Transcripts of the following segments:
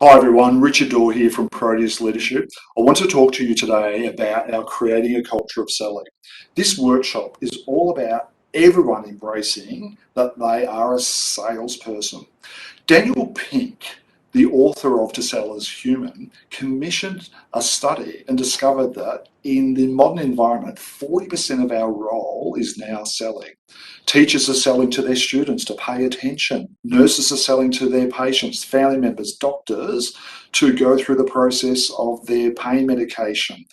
Hi everyone, Richard Dorr here from Proteus Leadership. I want to talk to you today about our creating a culture of selling. This workshop is all about everyone embracing that they are a salesperson. Daniel Pink, the author of To Sell as Human, commissioned a study and discovered that in the modern environment, 40% of our role is now selling. Teachers are selling to their students to pay attention. Nurses are selling to their patients, family members, doctors to go through the process of their pain medication.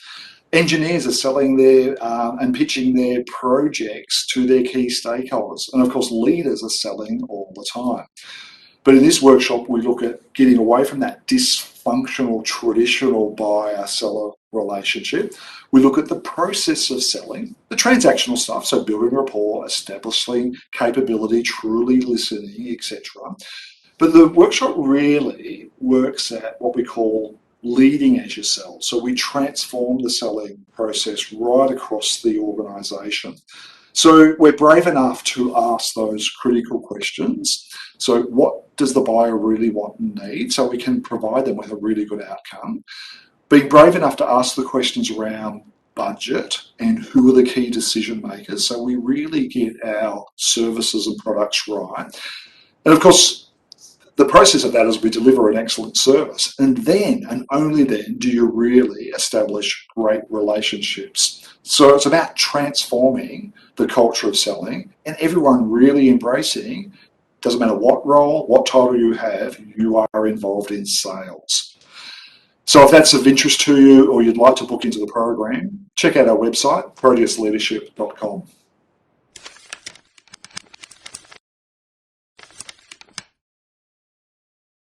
Engineers are selling their and pitching their projects to their key stakeholders. And of course, leaders are selling all the time. But in this workshop, we look at getting away from that dysfunctional, traditional buyer-seller relationship. We look at the process of selling, the transactional stuff, so building rapport, establishing capability, truly listening, etc. But the workshop really works at what we call leading as you sell. So we transform the selling process right across the organisation. So we're brave enough to ask those critical questions. So what does the buyer really want and need? So we can provide them with a really good outcome. Being brave enough to ask the questions around budget and who are the key decision makers. So we really get our services and products right. And of course, the process of that is we deliver an excellent service. And then, and only then, do you really establish great relationships. So it's about transforming the culture of selling and everyone really embracing, doesn't matter what role, what title you have, you are involved in sales. So if that's of interest to you or you'd like to book into the program, check out our website, proteusleadership.com.